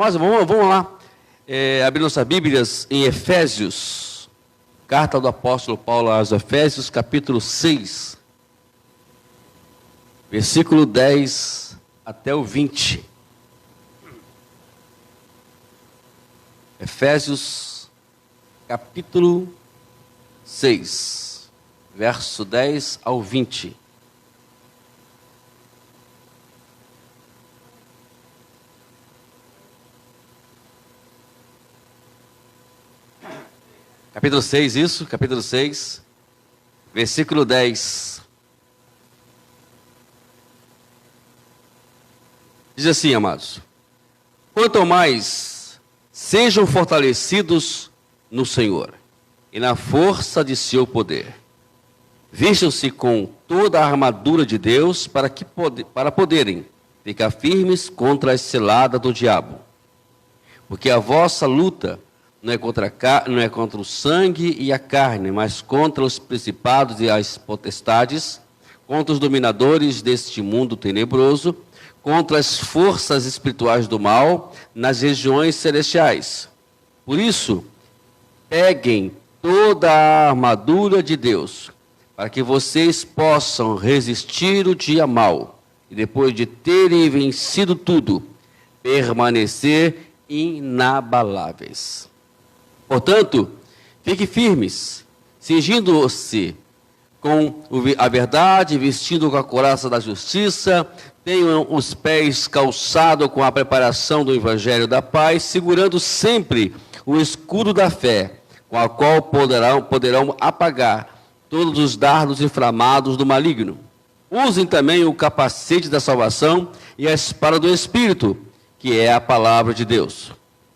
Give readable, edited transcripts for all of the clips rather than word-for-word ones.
Mas vamos lá, abrir nossas Bíblias em Efésios, carta do apóstolo Paulo aos Efésios, capítulo 6, versículo 10 até o 20. Efésios, capítulo 6, verso 10 ao 20. Capítulo 6, isso, capítulo 6, versículo 10. Diz assim, amados: quanto mais sejam fortalecidos no Senhor e na força de seu poder, vistam-se com toda a armadura de Deus para poderem ficar firmes contra a cilada do diabo. Porque a vossa luta não é contra o sangue e a carne, mas contra os principados e as potestades, contra os dominadores deste mundo tenebroso, contra as forças espirituais do mal nas regiões celestiais. Por isso, peguem toda a armadura de Deus, para que vocês possam resistir o dia mau, e depois de terem vencido tudo, permanecer inabaláveis. Portanto, fiquem firmes, cingindo-se com a verdade, vestindo com a couraça da justiça, tenham os pés calçados com a preparação do evangelho da paz, segurando sempre o escudo da fé, com a qual poderão apagar todos os dardos inflamados do maligno. Usem também o capacete da salvação e a espada do Espírito, que é a palavra de Deus.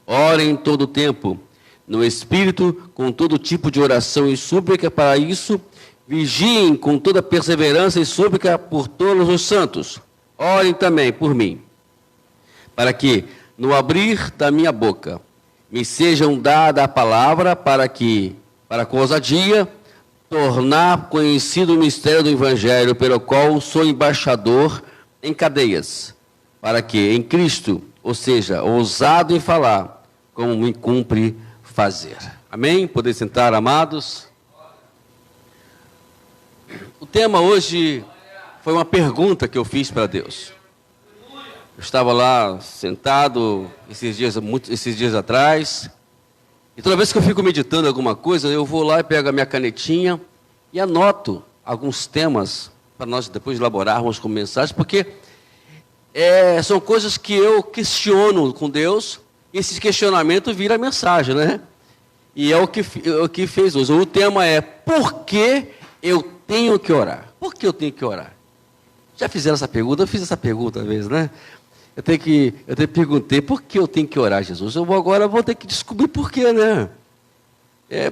Orem em todo o tempo no Espírito, com todo tipo de oração e súplica. Para isso, vigiem com toda perseverança e súplica por todos os santos. Orem também por mim, para que, no abrir da minha boca, me sejam dada a palavra para com ousadia, tornar conhecido o mistério do Evangelho, pelo qual sou embaixador em cadeias, para que, em Cristo, ou seja, ousado em falar, como me cumpre fazer. Amém? Poder sentar, amados. O tema hoje foi uma pergunta que eu fiz para Deus. Eu estava lá sentado esses dias atrás, e toda vez que eu fico meditando alguma coisa, eu vou lá e pego a minha canetinha e anoto alguns temas para nós depois elaborarmos com mensagens, porque são coisas que eu questiono com Deus. Esse questionamento vira mensagem, né? E é o que fez hoje. O tema é: por que eu tenho que orar? Por que eu tenho que orar? Já fizeram essa pergunta? Eu fiz essa pergunta uma vez, né? Eu perguntei: por que eu tenho que orar, Jesus? Agora vou ter que descobrir por quê, né?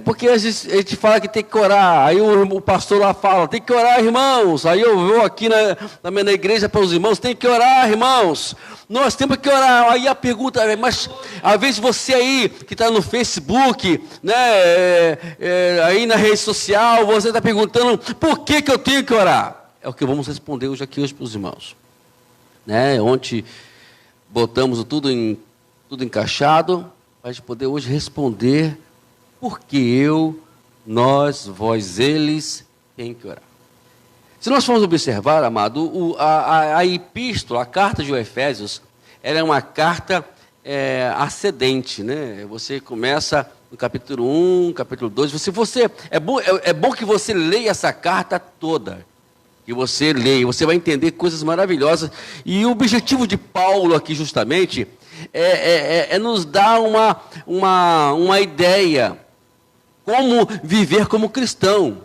Porque a gente fala que tem que orar, aí o pastor lá fala: tem que orar, irmãos. Aí eu vou aqui na igreja para os irmãos: tem que orar, irmãos. Nós temos que orar. Aí a pergunta é: mas às vezes você aí que está no Facebook, né, aí na rede social, você está perguntando: por que eu tenho que orar? É o que vamos responder hoje para os irmãos, né? Ontem botamos tudo encaixado para a gente poder hoje responder: porque nós, vós, eles, tem que orar. Se nós formos observar, amado, a epístola, a carta de Efésios, ela é uma carta ascendente, né? Você começa no capítulo 1, capítulo 2, é bom que você leia essa carta toda, que você leia, você vai entender coisas maravilhosas. E o objetivo de Paulo aqui, justamente, é nos dar uma ideia como viver como cristão,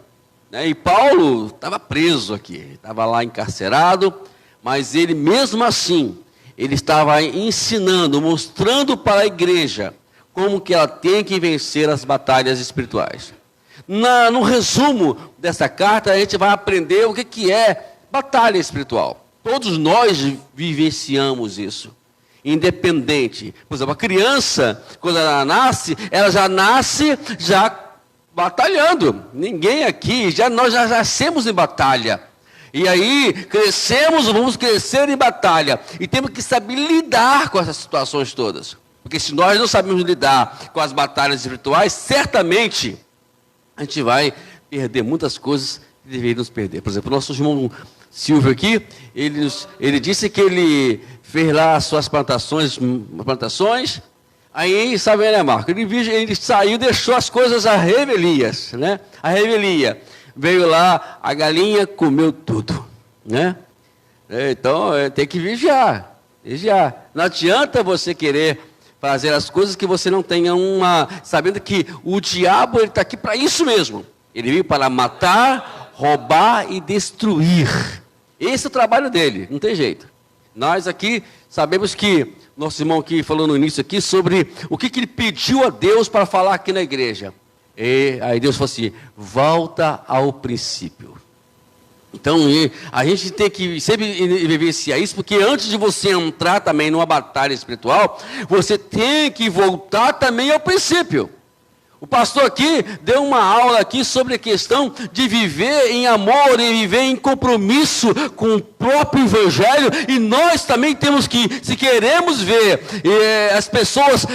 né? E Paulo estava preso aqui, estava lá encarcerado, mas ele mesmo assim, ele estava ensinando, mostrando para a igreja como que ela tem que vencer as batalhas espirituais. No resumo dessa carta, a gente vai aprender o que é batalha espiritual. Todos nós vivenciamos isso, independente. Por exemplo, a criança, quando ela já nasce batalhando. Ninguém aqui, nós já nascemos em batalha. E aí, vamos crescer em batalha. E temos que saber lidar com essas situações todas. Porque se nós não sabemos lidar com as batalhas espirituais, certamente a gente vai perder muitas coisas que deveríamos perder. Por exemplo, o nosso irmão Silvio aqui, ele disse que ele fez lá as suas plantações, aí, sabe, né, Marco? Ele saiu e deixou as coisas a revelias, né? A revelia. Veio lá, a galinha comeu tudo, né? Então, tem que vigiar. Não adianta você querer fazer as coisas que você não tenha sabendo que o diabo está aqui para isso mesmo. Ele veio para matar, roubar e destruir. Esse é o trabalho dele, não tem jeito. Nós aqui sabemos que, nosso irmão aqui falou no início aqui sobre o que ele pediu a Deus para falar aqui na igreja. E aí Deus falou assim, volta ao princípio. Então, a gente tem que sempre vivenciar isso, porque antes de você entrar também numa batalha espiritual, você tem que voltar também ao princípio. O pastor aqui deu uma aula aqui sobre a questão de viver em amor e viver em compromisso com o próprio Evangelho, e nós também temos que, se queremos ver as pessoas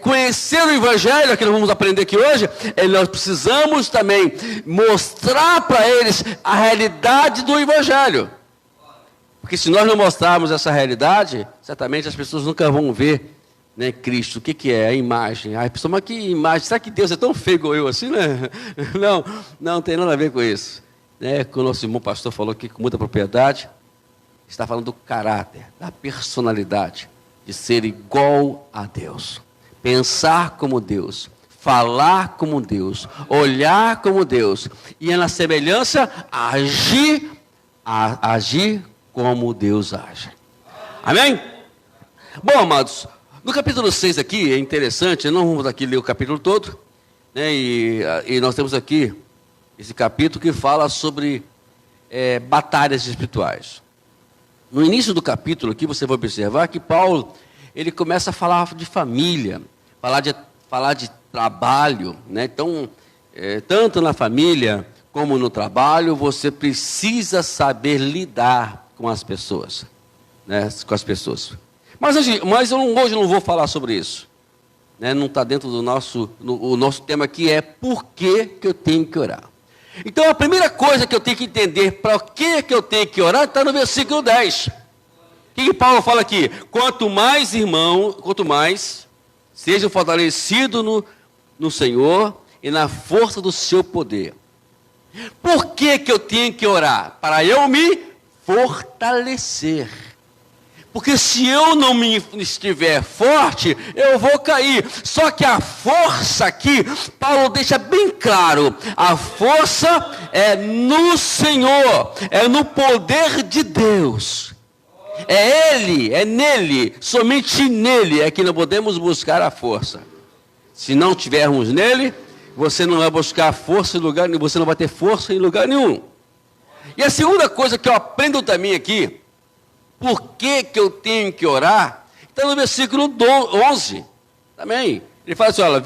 conhecer o Evangelho, que nós vamos aprender aqui hoje, nós precisamos também mostrar para eles a realidade do Evangelho. Porque se nós não mostrarmos essa realidade, certamente as pessoas nunca vão ver, né, Cristo. O que é a imagem? A pessoa, mas que imagem? Será que Deus é tão feio igual eu assim, né? Não tem nada a ver com isso. Né? Que o nosso irmão pastor falou aqui com muita propriedade, está falando do caráter, da personalidade, de ser igual a Deus, pensar como Deus, falar como Deus, olhar como Deus, e na semelhança agir como Deus age. Amém? Bom, amados, no capítulo 6 aqui, é interessante, não vamos aqui ler o capítulo todo, né, e nós temos aqui esse capítulo que fala sobre batalhas espirituais. No início do capítulo aqui, você vai observar que Paulo, ele começa a falar de família, falar de trabalho, né? Então, tanto na família como no trabalho, você precisa saber lidar com as pessoas, né? Com as pessoas. Mas hoje não vou falar sobre isso, né? Não está dentro do o nosso tema aqui é por que eu tenho que orar. Então a primeira coisa que eu tenho que entender para o que eu tenho que orar está no versículo 10. O que Paulo fala aqui? Quanto mais sejam fortalecidos no Senhor e na força do seu poder. Por que eu tenho que orar? Para eu me fortalecer. Porque se eu não estiver forte, eu vou cair. Só que a força aqui, Paulo deixa bem claro, a força é no Senhor, é no poder de Deus. É Ele, é nele, somente nele é que nós podemos buscar a força. Se não tivermos nele, você não vai buscar força em lugar nenhum, você não vai ter força em lugar nenhum. E a segunda coisa que eu aprendo também aqui, por que eu tenho que orar? Está no versículo 11. Também. Ele fala assim, olha,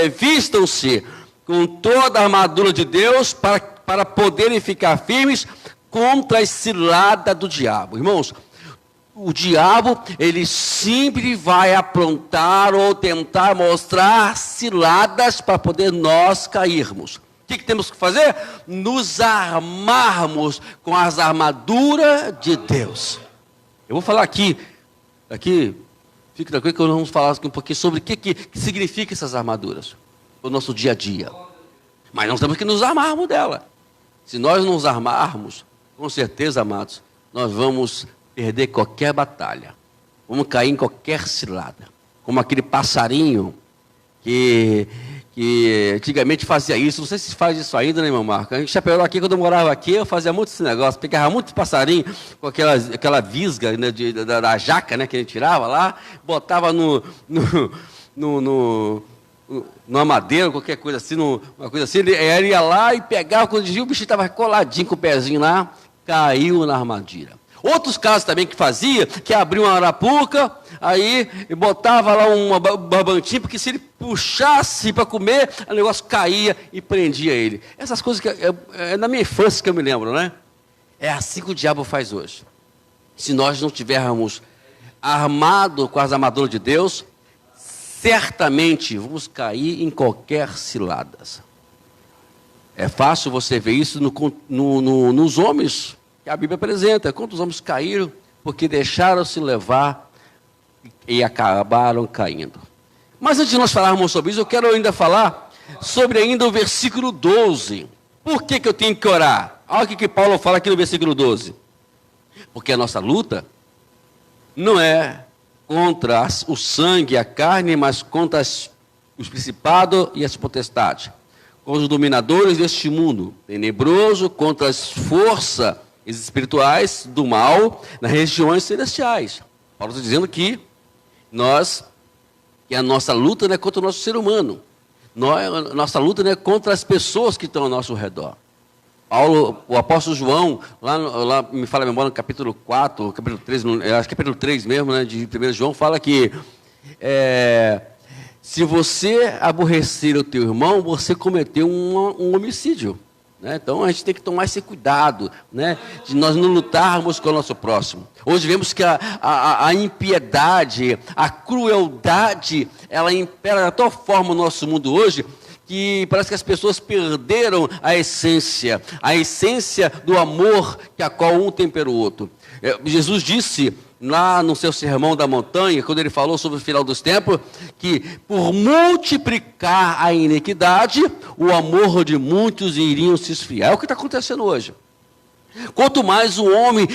vistam-se com toda a armadura de Deus para poderem ficar firmes contra a cilada do diabo. Irmãos, o diabo, ele sempre vai aprontar ou tentar mostrar ciladas para poder nós cairmos. O que temos que fazer? Nos armarmos com as armaduras de Deus. Eu vou falar aqui, fique tranquilo que nós vamos falar um pouquinho sobre o que significa essas armaduras, no nosso dia a dia. Mas nós temos que nos armarmos dela. Se nós não nos armarmos, com certeza, amados, nós vamos perder qualquer batalha. Vamos cair em qualquer cilada. Como aquele passarinho que antigamente fazia isso, não sei se faz isso ainda, né, irmão Marco? A gente já pegou aqui, quando eu morava aqui, eu fazia muito esse negócio, pegava muito passarinho com aquela visga, né, da jaca, né, que a gente tirava lá, botava numa madeira, qualquer coisa assim, uma coisa assim, ele ia lá e pegava, quando dizia, o bicho estava coladinho com o pezinho lá, caiu na armadilha. Outros casos também que fazia, que abria uma arapuca, aí botava lá uma barbantinha, porque se ele puxasse para comer, o negócio caía e prendia ele. Essas coisas que é na minha infância que eu me lembro, né? É assim que o diabo faz hoje. Se nós não tivermos armado com as armaduras de Deus, certamente vamos cair em qualquer cilada. É fácil você ver isso nos homens que a Bíblia apresenta. Quantos homens caíram porque deixaram-se levar e acabaram caindo. Mas antes de nós falarmos sobre isso, eu quero ainda falar sobre ainda o versículo 12. Por que eu tenho que orar? Olha o que Paulo fala aqui no versículo 12. Porque a nossa luta não é contra o sangue e a carne, mas contra os principados e as potestades, contra os dominadores deste mundo tenebroso, contra as forças espirituais do mal nas regiões celestiais. Paulo está dizendo que a nossa luta não é contra o nosso ser humano, nossa luta não é contra as pessoas que estão ao nosso redor. Paulo, o apóstolo João, lá me fala a memória, no capítulo 4, capítulo 3, acho que capítulo 3 mesmo, né, de 1 João, fala que se você aborrecer o teu irmão, você cometeu um homicídio. Né? Então a gente tem que tomar esse cuidado, né, de nós não lutarmos com o nosso próximo. Hoje vemos que a impiedade, a crueldade, ela impera de tal forma no nosso mundo hoje, que parece que as pessoas perderam a essência do amor que a qual um tem pelo outro. Jesus disse lá no seu sermão da montanha, quando ele falou sobre o final dos tempos, que por multiplicar a iniquidade, o amor de muitos iriam se esfriar. É o que está acontecendo hoje. Quanto mais o homem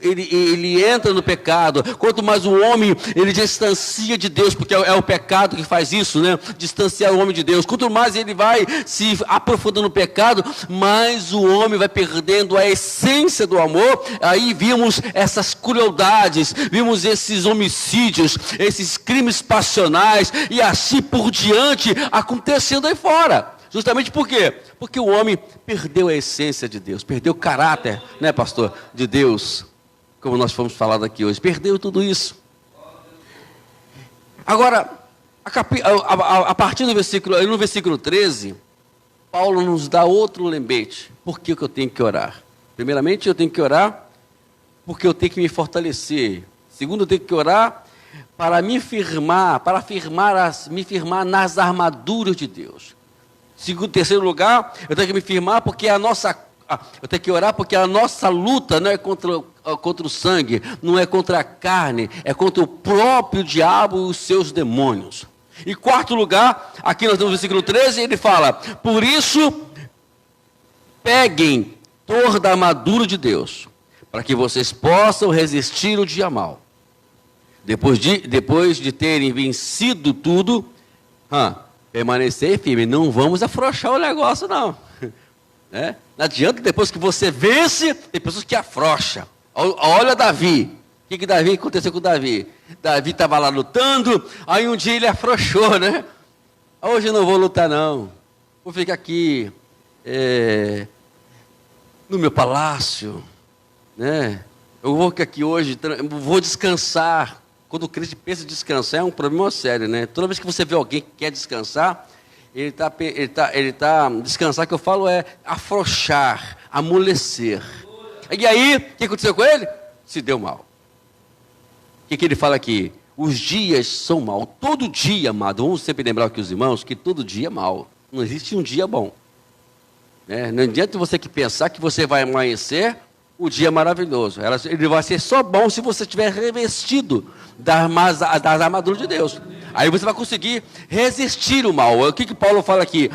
ele entra no pecado, quanto mais o homem ele distancia de Deus, porque é o pecado que faz isso, né? Distanciar o homem de Deus. Quanto mais ele vai se aprofundando no pecado, mais o homem vai perdendo a essência do amor. Aí vimos essas crueldades, vimos esses homicídios, esses crimes passionais e assim por diante acontecendo aí fora. Justamente por quê? Porque o homem perdeu a essência de Deus, perdeu o caráter, né, pastor, de Deus, como nós fomos falar aqui hoje, perdeu tudo isso. Agora, a partir do no versículo 13, Paulo nos dá outro lembrete. Por que eu tenho que orar? Primeiramente, eu tenho que orar porque eu tenho que me fortalecer. Segundo, eu tenho que orar para me firmar, me firmar nas armaduras de Deus. Terceiro lugar, eu tenho que me firmar porque eu tenho que orar porque a nossa luta não é contra o sangue, não é contra a carne, é contra o próprio diabo e os seus demônios. E quarto lugar, aqui nós temos o versículo 13, ele fala: por isso, peguem toda a armadura de Deus, para que vocês possam resistir o dia mau. Depois de terem vencido tudo, permanecer firme, não vamos afrouxar o negócio não. Né? Não adianta, depois que você vence, tem pessoas que afrouxam. Olha Davi, o que aconteceu com Davi? Davi estava lá lutando, aí um dia ele afrouxou, né? Hoje eu não vou lutar não, vou ficar aqui no meu palácio, né? Eu vou ficar aqui hoje, vou descansar. Quando o crente pensa em descansar, é um problema sério, né? Toda vez que você vê alguém que quer descansar, ele tá descansar, que eu falo é afrouxar, amolecer. E aí, o que aconteceu com ele? Se deu mal. O que ele fala aqui? Os dias são maus. Todo dia, amado, vamos sempre lembrar aqui os irmãos, que todo dia é mau. Não existe um dia bom. Não adianta você que pensar que você vai amanhecer o dia maravilhoso. Ele vai ser só bom se você estiver revestido das armaduras de Deus. Aí você vai conseguir resistir o mal. O que Paulo fala aqui?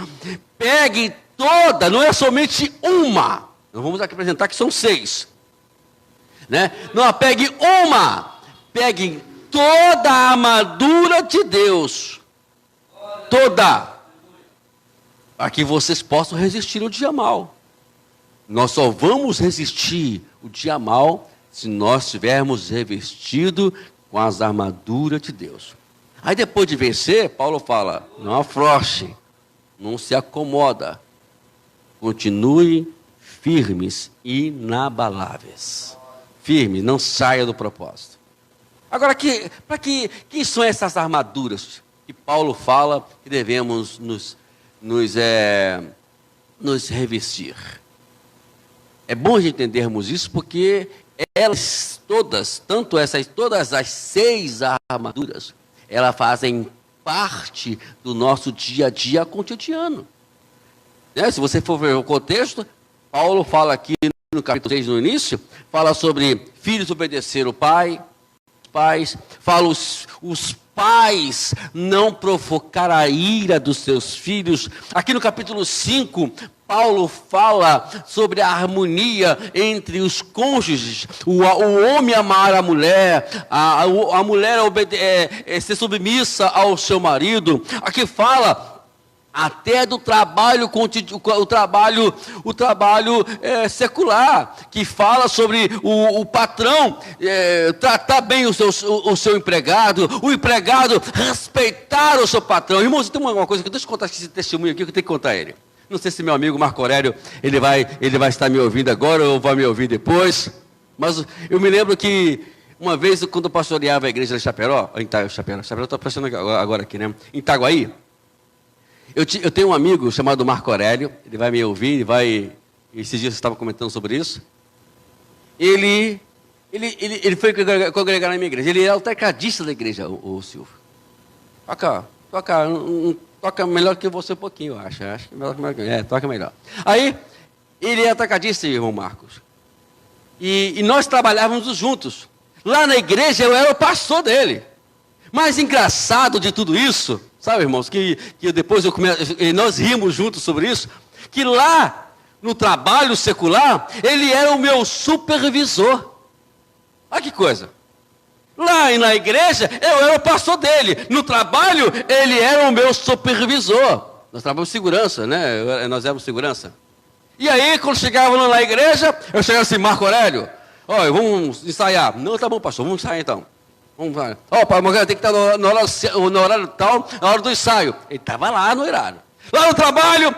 Pegue toda, não é somente uma. Nós vamos aqui apresentar que são 6. Né? Não, pegue uma. Pegue toda a armadura de Deus. Toda. Para que vocês possam resistir o dia mau. Nós só vamos resistir o dia mau se nós estivermos revestidos com as armaduras de Deus. Aí depois de vencer, Paulo fala: não afrouxe, não se acomoda, continue firmes e inabaláveis. Firme, não saia do propósito. Agora, para que são essas armaduras que Paulo fala que devemos nos revestir? É bom a gente entendermos isso porque elas todas, todas as 6 armaduras, elas fazem parte do nosso dia a dia cotidiano. Né? Se você for ver o contexto, Paulo fala aqui no capítulo 6, no início, fala sobre filhos obedecer o pai, pais, fala os pais não provocar a ira dos seus filhos. Aqui no capítulo 5, Paulo fala sobre a harmonia entre os cônjuges, o homem amar a mulher, a mulher ser submissa ao seu marido. Aqui fala até do trabalho o trabalho secular, que fala sobre o patrão tratar bem o seu empregado, o empregado respeitar o seu patrão. Irmãos, tem uma coisa que deixa eu contar esse testemunho aqui que eu tenho que contar ele. Não sei se meu amigo Marco Aurélio ele vai estar me ouvindo agora ou vai me ouvir depois, mas eu me lembro que uma vez quando eu pastoreava a igreja de Chaperó, estou passando agora aqui, né? Em Itaguaí. Eu tenho um amigo chamado Marco Aurélio, ele vai me ouvir, esses dias você estava comentando sobre isso. Ele foi congregar na minha igreja, ele é o tecladista da igreja, o Silvio. Toca melhor que você um pouquinho, eu acho que melhor que toca melhor. Aí, ele é tecladista, irmão Marcos. E nós trabalhávamos juntos. Lá na igreja eu era o pastor dele. Mas engraçado de tudo isso, sabe, irmãos, que depois nós rimos juntos sobre isso, que lá no trabalho secular, ele era o meu supervisor. Olha que coisa. Lá na igreja, eu era o pastor dele. No trabalho, ele era o meu supervisor. Nós trabalhamos segurança, né? Nós éramos segurança. E aí, quando chegava lá na igreja, eu chegava assim, Marco Aurélio, vamos ensaiar. Não, tá bom, pastor, vamos ensaiar então. Vamos lá. Tem que estar no horário tal, na hora do ensaio. Ele estava lá no horário. Lá no trabalho,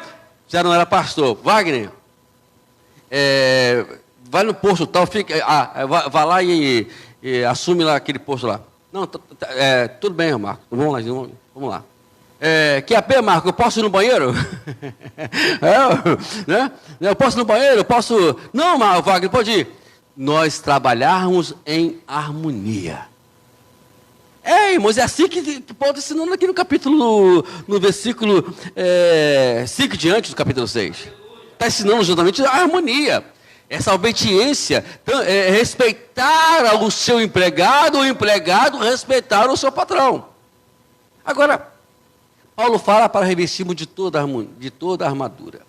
já não era pastor. Wagner, vai no posto tal, vai lá e assume lá aquele posto lá. Não, tudo bem, Marco. Vamos lá. QAP, Marco, eu posso ir no banheiro? Né? Eu posso ir no banheiro? Eu posso... Não, Marco, Wagner, pode ir. Nós trabalharmos em harmonia. Irmãos, é assim que Paulo está ensinando aqui no capítulo, no versículo 5 diante do capítulo 6. Está ensinando justamente a harmonia. Essa obediência, respeitar o seu empregado, o empregado respeitar o seu patrão. Agora, Paulo fala para revestirmos de toda a armadura.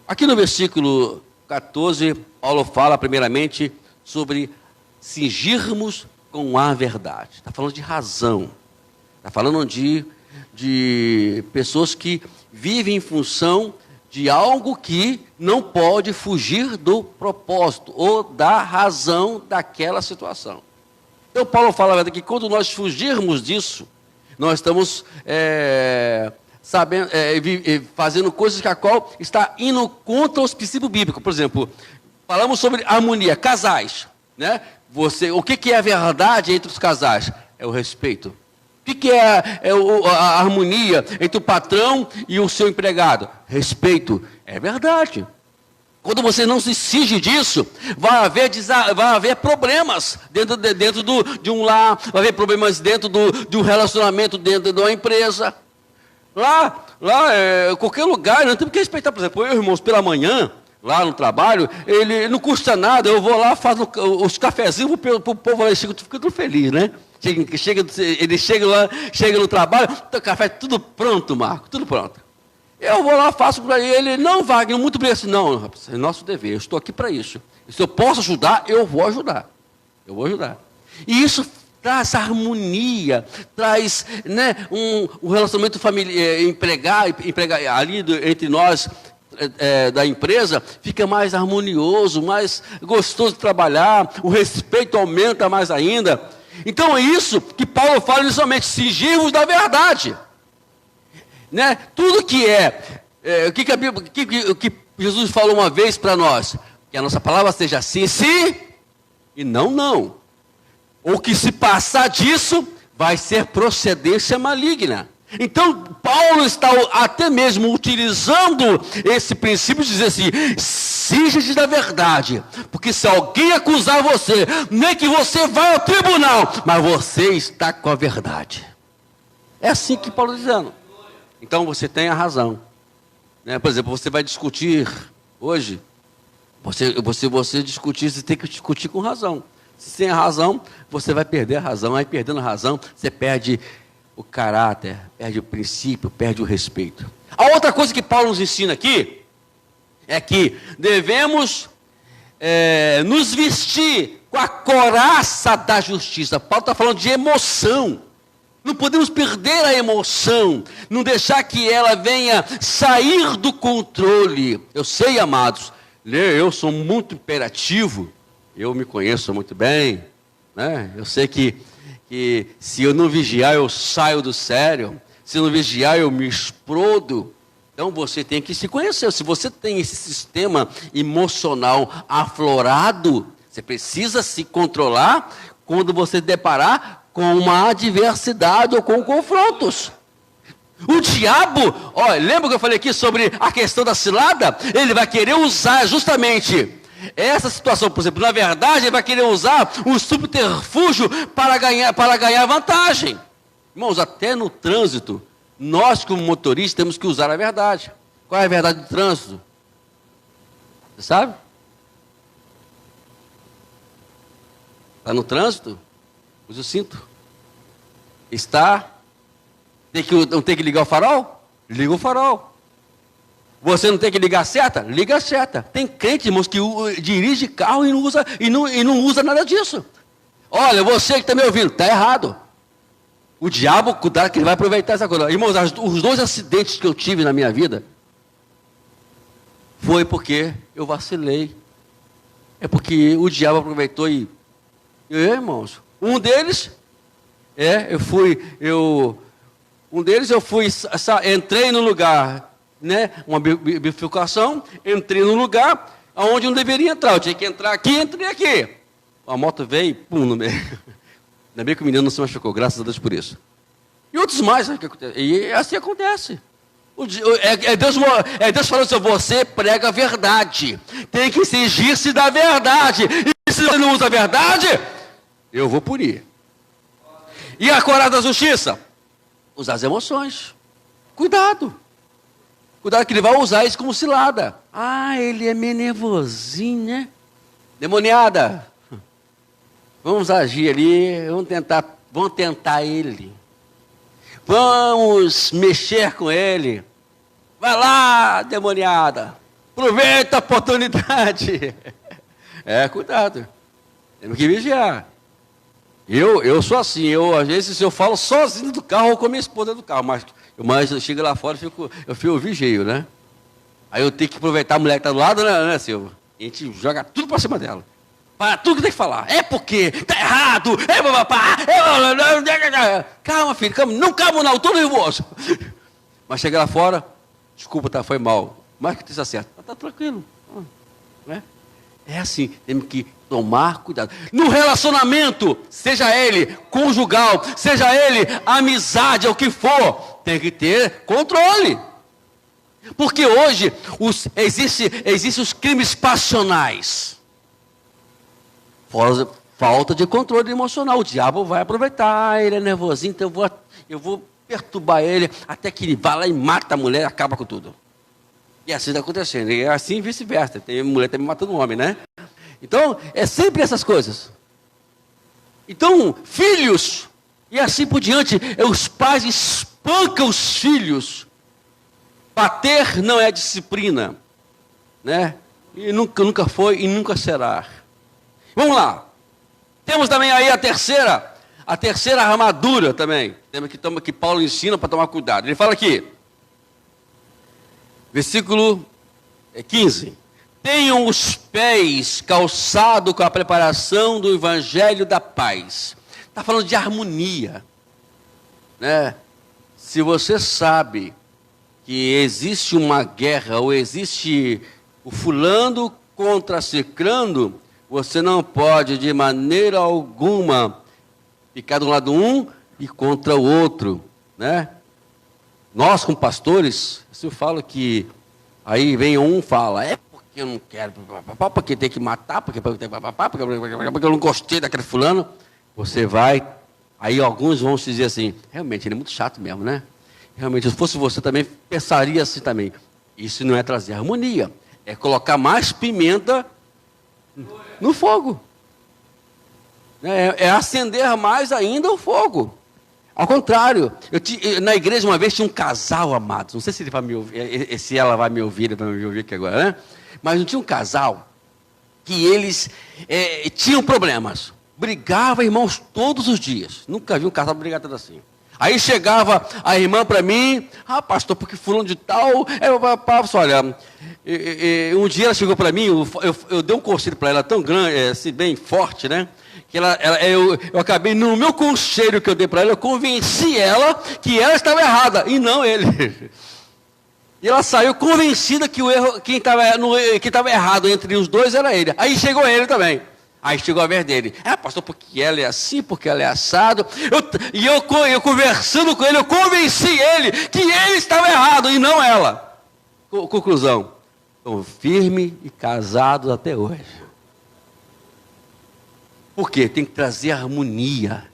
Aqui no versículo 14, Paulo fala primeiramente sobre cingirmos com a verdade. Está falando de razão. Está falando de pessoas que vivem em função de algo que não pode fugir do propósito ou da razão daquela situação. Então, Paulo fala que quando nós fugirmos disso, nós estamos fazendo coisas que a qual está indo contra os princípios bíblicos. Por exemplo, falamos sobre harmonia, casais, né? O que é a verdade entre os casais? É o respeito. O que é a harmonia entre o patrão e o seu empregado? Respeito. É verdade. Quando você não se cinge disso, vai haver problemas dentro de um lar, vai haver problemas dentro de um relacionamento dentro de uma empresa. Lá, qualquer lugar, não tem que respeitar. Por exemplo, irmãos, pela manhã, lá no trabalho, ele não custa nada, eu vou lá, faço os cafezinhos para o povo, ele fica tudo feliz, né? Ele chega lá, chega no trabalho, o café tudo pronto, Marco, tudo pronto. Eu vou lá, faço para ele, não, Wagner, muito bem assim, não, rapaz, é nosso dever, eu estou aqui para isso. Se eu posso ajudar, eu vou ajudar. E isso traz harmonia, traz, né, um relacionamento familiar, empregar ali entre nós, da empresa, fica mais harmonioso, mais gostoso de trabalhar, o respeito aumenta mais ainda. Então é isso que Paulo fala inicialmente, cingirmos da verdade. Né? Tudo que o que Jesus falou uma vez para nós, que a nossa palavra seja sim, sim, e não, não. Ou que se passar disso, vai ser procedência maligna. Então, Paulo está até mesmo utilizando esse princípio de dizer assim, cinja-te da verdade, porque se alguém acusar você, nem que você vá ao tribunal, mas você está com a verdade. É assim que Paulo está dizendo. Então você tem a razão. Né? Por exemplo, você vai discutir hoje, você discutir, você tem que discutir com razão. Se tem a razão, você vai perder a razão. Aí perdendo a razão, você perde o caráter, perde o princípio, perde o respeito. A outra coisa que Paulo nos ensina aqui é que devemos nos vestir com a couraça da justiça. Paulo está falando de emoção. Não podemos perder a emoção, não deixar que ela venha sair do controle. Eu sei, amados, eu sou muito imperativo, eu me conheço muito bem, né? Eu sei que se eu não vigiar, eu saio do sério, se eu não vigiar, eu me explodo. Então você tem que se conhecer. Se você tem esse sistema emocional aflorado, você precisa se controlar quando você deparar com uma adversidade ou com confrontos. O diabo, lembra que eu falei aqui sobre a questão da cilada? Ele vai querer usar justamente essa situação, por exemplo, na verdade, ele vai querer usar um subterfúgio para ganhar vantagem. Irmãos, até no trânsito, nós como motoristas temos que usar a verdade. Qual é a verdade do trânsito? Você sabe? Está no trânsito? Use o cinto. Não tem que ligar o farol? Liga o farol. Você não tem que ligar a seta? Liga a seta. Tem crente, irmãos, que dirige carro e não usa nada disso. Olha, você que está me ouvindo, está errado. O diabo, cuidado que ele vai aproveitar essa coisa. Irmãos, os 2 acidentes que eu tive na minha vida foi porque eu vacilei. É porque o diabo aproveitou irmãos, um deles entrei no lugar, né, uma bifurcação, entrei no lugar onde não deveria entrar, eu tinha que entrar aqui, entrei aqui. A moto veio e pum, no meio. Ainda bem que o menino não se machucou, graças a Deus por isso. E outros mais, né, e assim acontece. Deus falando assim, você prega a verdade, tem que exigir-se da verdade, e se você não usa a verdade, eu vou punir. E a couraça da justiça? Usar as emoções. Cuidado que ele vai usar isso como cilada. Ele é meio nervosinho, né? Demoniada. Vamos agir ali, vamos tentar ele. Vamos mexer com ele. Vai lá, demoniada. Aproveita a oportunidade. Cuidado. Temos que vigiar. Eu sou assim, às vezes eu falo sozinho do carro ou com a minha esposa do carro, mas eu chego lá fora eu vigio, né? Aí eu tenho que aproveitar a mulher que está do lado, né, Silva? A gente joga tudo para cima dela. Para tudo que tem que falar. É porque tá errado, papapá, calma, filho, calma, não, estou nervoso. Mas chega lá fora, desculpa, foi mal. Mas que está certo. Está tranquilo. Né? É assim, temos que tomar cuidado. No relacionamento, seja ele conjugal, seja ele amizade, ou o que for, tem que ter controle. Porque hoje existem os crimes passionais. Falta de controle emocional. O diabo vai aproveitar, ele é nervosinho, então eu vou perturbar ele até que ele vá lá e mata a mulher e acaba com tudo. E assim está acontecendo. E assim vice-versa. Tem mulher também matando um homem, né? Então, é sempre essas coisas. Então, filhos, e assim por diante, os pais espancam os filhos. Bater não é disciplina, né? E nunca foi e nunca será. Vamos lá. Temos também aí a terceira armadura também. Temos que Paulo ensina para tomar cuidado. Ele fala aqui, versículo 15. Tenham os pés calçados com a preparação do evangelho da paz. Está falando de harmonia, né? Se você sabe que existe uma guerra, ou existe o fulano contra ciclano, você não pode de maneira alguma ficar do lado um e contra o outro, né? Nós como pastores, eu falo que aí vem um fala, porque eu não quero, porque tem que matar, porque eu não gostei daquele fulano. Você vai Aí alguns vão se dizer assim, realmente ele é muito chato mesmo, né? Realmente, se fosse você também, pensaria assim também. Isso não é trazer harmonia, é colocar mais pimenta no fogo. É acender mais ainda o fogo. Ao contrário, na igreja uma vez tinha um casal, amados, não sei se ele vai me ouvir, se ela vai me ouvir, ele vai me ouvir aqui agora, né? Mas não tinha um casal que eles tinham problemas. Brigava, irmãos, todos os dias. Nunca vi um casal brigar tanto assim. Aí chegava a irmã para mim, pastor, porque fulano de tal, olha, um dia ela chegou para mim, eu dei um conselho para ela tão grande, assim, bem forte, né? Que eu acabei, no meu conselho que eu dei para ela, eu convenci ela que ela estava errada, e não ele. E ela saiu convencida que quem estava errado entre os dois era ele. Aí chegou ele também. Aí chegou a vez dele. Pastor, porque ela é assim, porque ela é assado. Eu conversando com ele, eu convenci ele que ele estava errado e não ela. Conclusão. Estão firmes e casados até hoje. Por quê? Tem que trazer harmonia.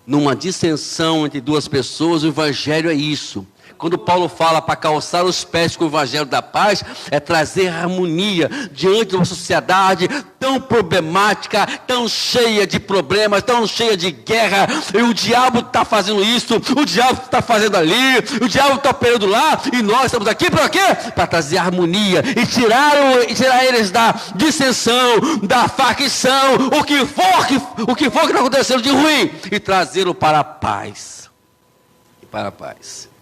Numa dissensão entre duas pessoas, o evangelho é isso. Quando Paulo fala para calçar os pés com o evangelho da paz, é trazer harmonia diante de uma sociedade tão problemática, tão cheia de problemas, tão cheia de guerra. E o diabo está fazendo isso, o diabo está fazendo ali, o diabo está operando lá, e nós estamos aqui para quê? Para trazer harmonia e tirar eles da dissensão, da facção, o que for que está acontecendo de ruim, e trazê-lo para a paz. E para a paz.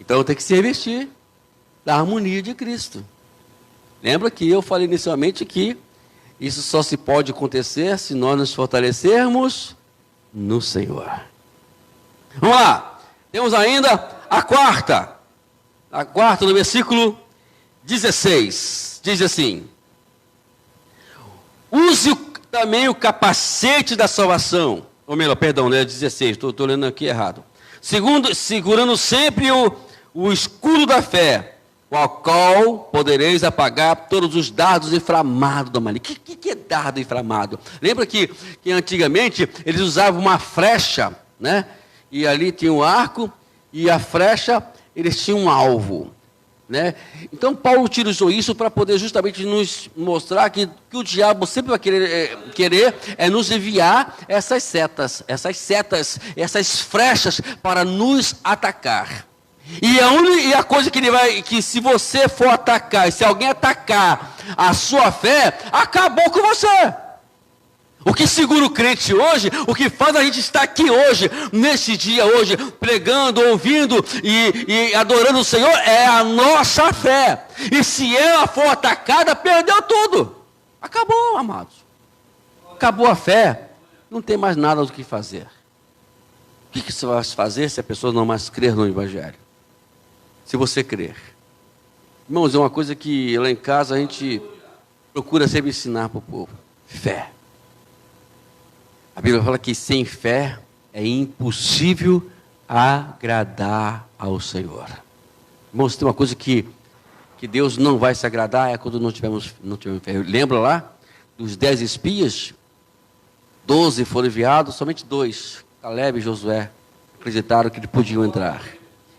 Então tem que se revestir da harmonia de Cristo. Lembra que eu falei inicialmente que isso só se pode acontecer se nós nos fortalecermos no Senhor. Vamos lá. Temos ainda a quarta. A quarta no versículo 16. Diz assim: use também o capacete da salvação. Ou melhor, perdão, né? 16, estou lendo aqui errado. Segurando sempre o escudo da fé, com o qual podereis apagar todos os dardos inflamados do maligno. O que é dardo inflamado? Lembra que antigamente eles usavam uma flecha, né? E ali tinha um arco, e a flecha, eles tinham um alvo, né? Então Paulo utilizou isso para poder justamente nos mostrar que o diabo sempre vai querer nos enviar essas setas, essas flechas para nos atacar. E a coisa que se você for atacar, e se alguém atacar a sua fé, acabou com você. O que segura o crente hoje, o que faz a gente estar aqui hoje, nesse dia hoje, pregando, ouvindo e adorando o Senhor, é a nossa fé. E se ela for atacada, perdeu tudo. Acabou, amados. Acabou a fé, não tem mais nada do que fazer. O que você vai fazer se a pessoa não mais crer no Evangelho? Se você crer. Irmãos, é uma coisa que lá em casa a gente procura sempre ensinar para o povo. Fé. A Bíblia fala que sem fé é impossível agradar ao Senhor. Irmãos, tem uma coisa que Deus não vai se agradar, é quando não tivermos fé. Lembra lá dos 10 espias? 12 foram enviados, somente 2, Caleb e Josué, acreditaram que eles podiam entrar.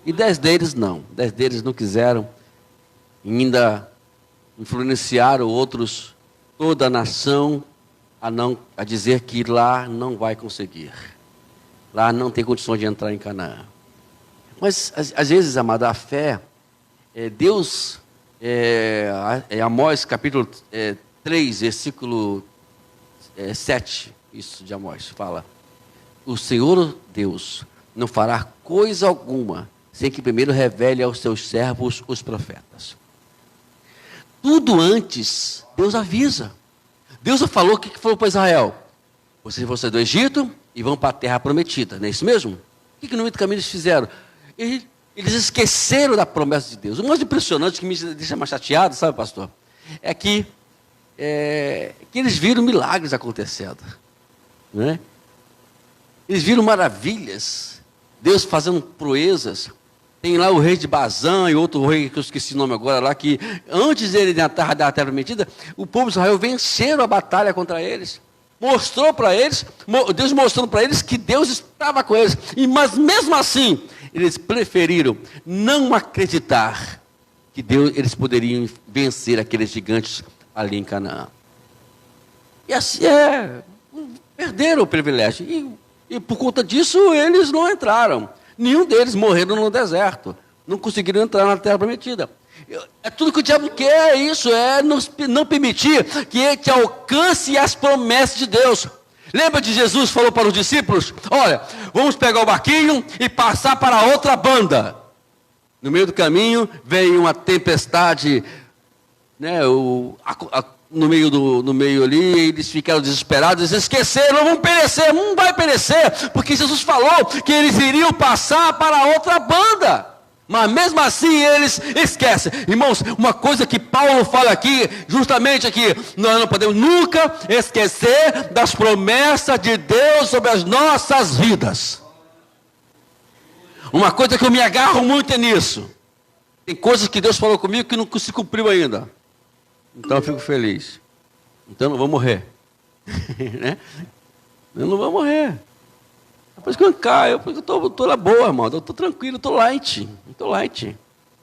E 10 deles não. 10 deles não quiseram. Ainda influenciaram outros, toda a nação, a dizer que lá não vai conseguir. Lá não tem condições de entrar em Canaã. Mas, às vezes, amada, a fé, Deus, Amós capítulo 3, versículo 7, isso de Amós, fala: o Senhor Deus não fará coisa alguma sem que primeiro revele aos seus servos os profetas. Tudo antes, Deus avisa. Deus falou, o que falou para Israel? Vocês vão sair do Egito e vão para a terra prometida, não é isso mesmo? O que no meio do caminho eles fizeram? Eles esqueceram da promessa de Deus. O mais impressionante, que me deixa mais chateado, sabe, pastor? É que eles viram milagres acontecendo, né? Eles viram maravilhas, Deus fazendo proezas. Tem lá o rei de Bazã e outro rei, que eu esqueci o nome agora lá, que antes dele da terra prometida, o povo de Israel venceram a batalha contra eles. Mostrou para eles, Deus mostrando para eles que Deus estava com eles. Mas mesmo assim, eles preferiram não acreditar que eles poderiam vencer aqueles gigantes ali em Canaã. E assim perderam o privilégio. E por conta disso, eles não entraram. Nenhum deles morreram no deserto. Não conseguiram entrar na terra prometida. É tudo que o diabo quer, é isso, não permitir que ele alcance as promessas de Deus. Lembra de Jesus falou para os discípulos: olha, vamos pegar o barquinho e passar para a outra banda. No meio do caminho veio uma tempestade, né, no meio ali, eles ficaram desesperados, eles esqueceram, vamos perecer, não vai perecer, porque Jesus falou que eles iriam passar para a outra banda. Mas mesmo assim eles esquecem. Irmãos, uma coisa que Paulo fala aqui, justamente aqui, nós não podemos nunca esquecer das promessas de Deus sobre as nossas vidas. Uma coisa que eu me agarro muito é nisso. Tem coisas que Deus falou comigo que não se cumpriu ainda. Então eu fico feliz. Então eu não vou morrer. Né? Eu não vou morrer. Depois que eu caio, eu estou na boa, irmão. Eu estou tranquilo, estou light.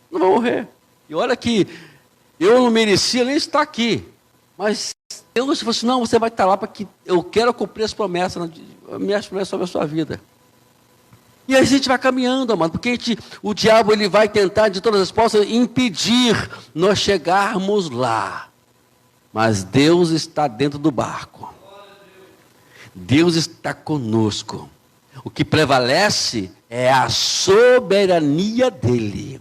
Não vou morrer. E olha que eu não merecia nem estar aqui. Mas Deus falou assim: não, você vai estar lá porque eu quero cumprir as promessas, minhas promessas sobre a sua vida. E a gente vai caminhando, amado, porque o diabo ele vai tentar de todas as forças impedir nós chegarmos lá. Mas Deus está dentro do barco. Deus está conosco. O que prevalece é a soberania dele.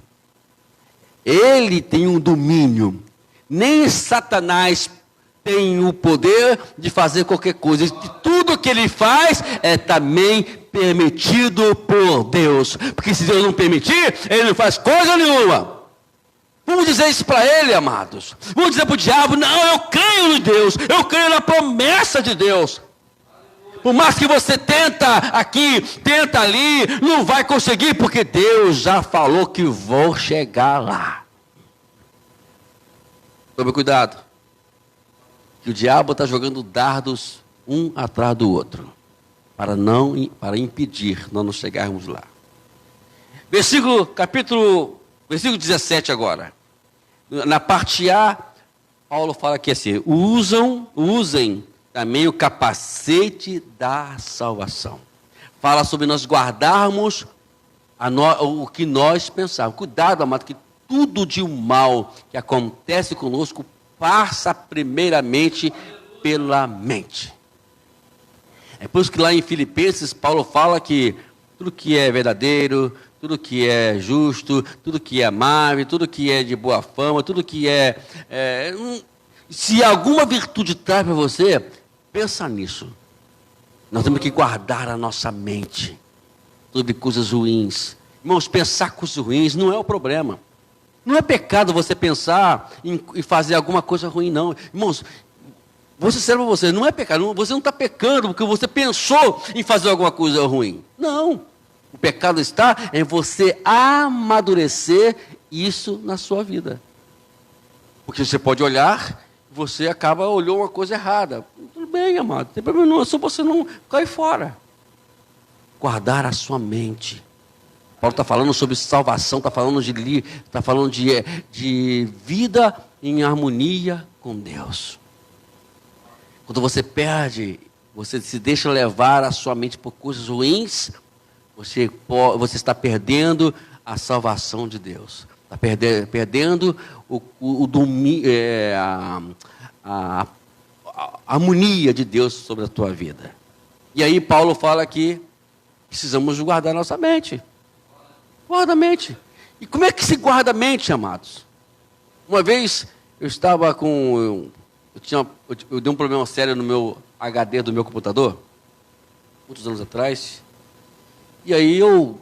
Ele tem um domínio. Nem Satanás tem o poder de fazer qualquer coisa. E tudo que ele faz é também permitido por Deus. Porque se Deus não permitir, ele não faz coisa nenhuma. Vamos dizer isso para ele, amados. Vamos dizer para o diabo: não, eu creio em Deus. Eu creio na promessa de Deus. Por mais que você tenta aqui, tenta ali, não vai conseguir, porque Deus já falou que vou chegar lá. Tome cuidado, que o diabo está jogando dardos um atrás do outro, para impedir nós não chegarmos lá. Versículo 17 agora. Na parte A, Paulo fala que assim: usem também o capacete da salvação. Fala sobre nós guardarmos o que nós pensamos. Cuidado, amado, que tudo de mal que acontece conosco passa primeiramente pela mente. É por isso que lá em Filipenses, Paulo fala que tudo que é verdadeiro, tudo que é justo, tudo que é amável, tudo que é de boa fama, tudo que se alguma virtude traz para você, pensa nisso. Nós temos que guardar a nossa mente sobre coisas ruins. Irmãos, pensar coisas ruins não é o problema. Não é pecado você pensar em fazer alguma coisa ruim, não. Irmãos, vou ser sério para você, não é pecado. Você não está pecando porque você pensou em fazer alguma coisa ruim. Não. O pecado está em você amadurecer isso na sua vida. Porque você pode olhar, você olhou uma coisa errada. Tudo bem, amado, não tem problema não, é só você não cair fora. Guardar a sua mente. Paulo está falando sobre salvação, está falando de vida em harmonia com Deus. Quando você você se deixa levar a sua mente por coisas ruins, você está perdendo a salvação de Deus. Está perdendo o domínio, a harmonia de Deus sobre a tua vida. E aí Paulo fala que precisamos guardar nossa mente. Guarda a mente. E como é que se guarda a mente, amados? Uma vez eu estava eu dei um problema sério no meu HD do meu computador, muitos anos atrás. E aí eu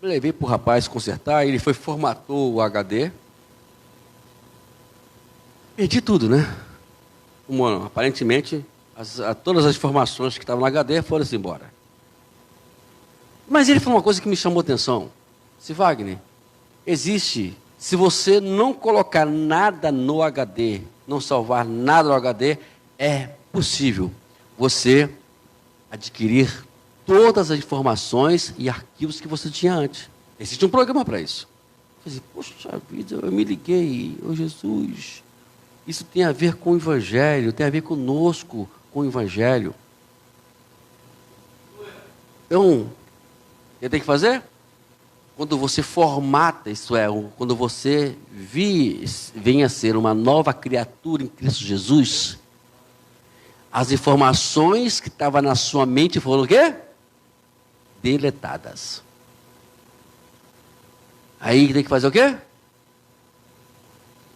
levei para o rapaz consertar, ele formatou o HD. Perdi tudo, né? Aparentemente, todas as informações que estavam no HD foram-se embora. Mas ele falou uma coisa que me chamou a atenção. Se Wagner, se você não colocar nada no HD, não salvar nada no HD, é possível você adquirir todas as informações e arquivos que você tinha antes. Existe um programa para isso. Você diz, poxa vida, eu me liguei, ô Jesus, isso tem a ver com o Evangelho, tem a ver conosco, com o Evangelho. Então, o que tem que fazer? Quando você formata, isso é, quando você venha a ser uma nova criatura em Cristo Jesus, as informações que estavam na sua mente foram o quê? Deletadas. Aí tem que fazer o quê?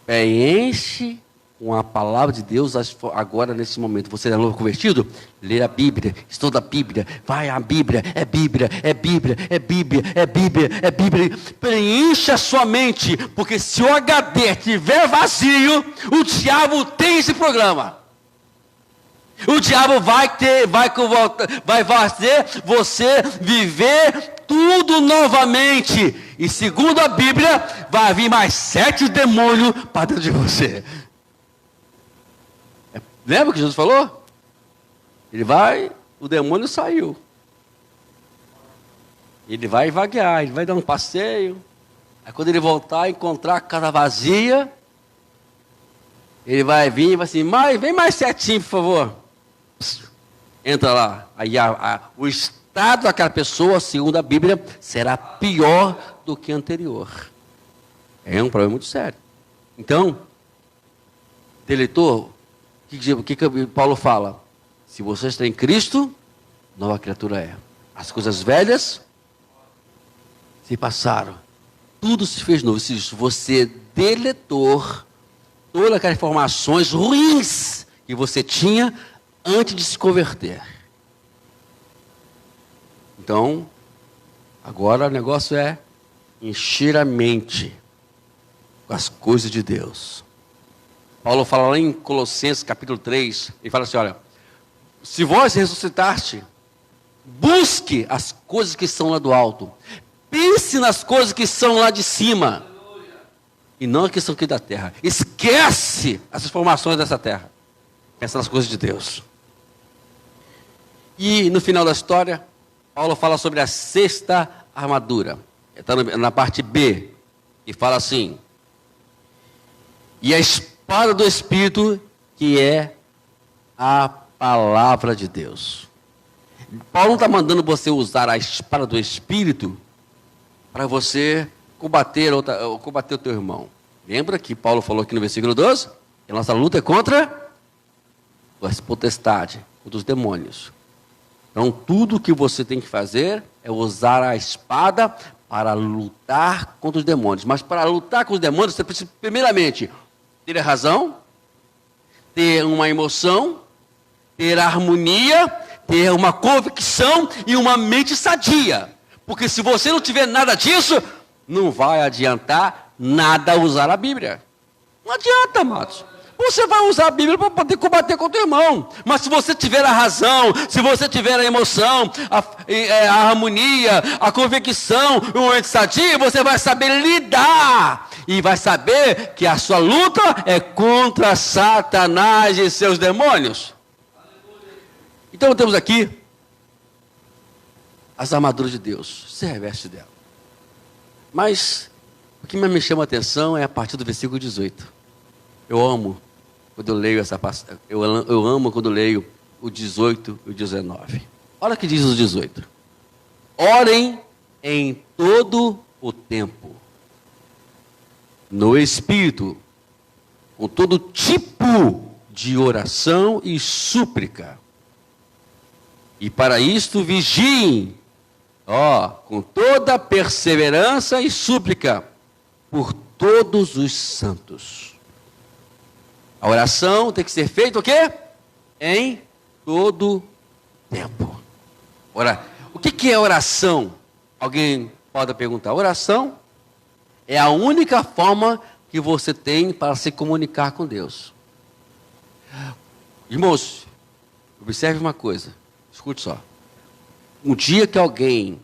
Preenche com a palavra de Deus agora nesse momento. Você é novo convertido? Lê a Bíblia, estuda a Bíblia, vai à Bíblia, é Bíblia, é Bíblia, é Bíblia, é Bíblia, é Bíblia. Preencha a sua mente, porque se o HD estiver vazio, o diabo tem esse programa. O diabo vai fazer você viver tudo novamente. E segundo a Bíblia, vai vir mais 7 demônios para dentro de você. Lembra o que Jesus falou? O demônio saiu. Ele vai vaguear, ele vai dar um passeio. Aí quando ele voltar, encontrar a casa vazia, ele vai vir e vai assim, vem mais 7, por favor. Entra lá. Aí o estado daquela pessoa, segundo a Bíblia, será pior do que anterior. É um problema muito sério. Então, deletou, o que Paulo fala? Se você está em Cristo, nova criatura é. As coisas velhas se passaram. Tudo se fez novo. Se você deletou todas aquelas informações ruins que você tinha antes de se converter. Então, agora o negócio é encher a mente com as coisas de Deus. Paulo fala lá em Colossenses capítulo 3, ele fala assim, olha, se vós ressuscitaste, busque as coisas que são lá do alto, pense nas coisas que são lá de cima, e não as que são aqui da terra. Esquece as informações dessa terra, pensa nas coisas de Deus. E no final da história, Paulo fala sobre a 6ª armadura. Está na parte B, e fala assim, e a espada do Espírito, que é a palavra de Deus. Paulo não está mandando você usar a espada do Espírito para você combater o teu irmão. Lembra que Paulo falou aqui no versículo 12? Que a nossa luta é contra as potestades, contra os demônios. Então, tudo que você tem que fazer é usar a espada para lutar contra os demônios. Mas para lutar com os demônios, você precisa, primeiramente, ter a razão, ter uma emoção, ter a harmonia, ter uma convicção e uma mente sadia. Porque se você não tiver nada disso, não vai adiantar nada usar a Bíblia. Não adianta, amados. Você vai usar a Bíblia para poder combater com o teu irmão. Mas se você tiver a razão, se você tiver a emoção, a harmonia, a convicção, o mente sadio, você vai saber lidar. E vai saber que a sua luta é contra Satanás e seus demônios. Então temos aqui as armaduras de Deus. Se reveste dela. Mas o que me chama a atenção é a partir do versículo 18. Eu amo quando eu leio essa passagem. Eu amo quando eu leio o 18 e o 19. Olha o que diz o 18. Orem em todo o tempo, no Espírito, com todo tipo de oração e súplica. E para isto vigiem, com toda perseverança e súplica, por todos os santos. A oração tem que ser feita o quê? Em todo tempo. Ora, o que é oração? Alguém pode perguntar. Oração é a única forma que você tem para se comunicar com Deus. Irmãos, observe uma coisa. Escute só. Um dia que alguém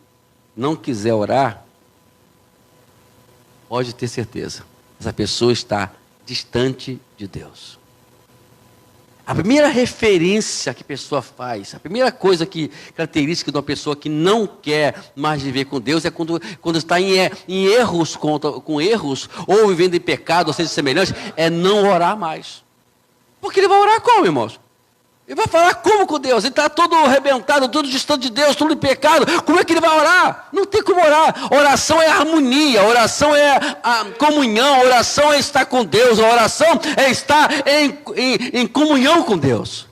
não quiser orar, pode ter certeza. Essa pessoa está distante de Deus. A primeira referência que a pessoa faz, a primeira coisa característica de uma pessoa que não quer mais viver com Deus é quando está em erros, com erros, ou vivendo em pecado, ou seja, semelhante, é não orar mais. Porque ele vai orar como, irmãos? Ele vai falar como com Deus? Ele está todo arrebentado, todo distante de Deus, todo em pecado. Como é que ele vai orar? Não tem como orar. Oração é harmonia, oração é a comunhão, oração é estar com Deus, a oração é estar em comunhão com Deus.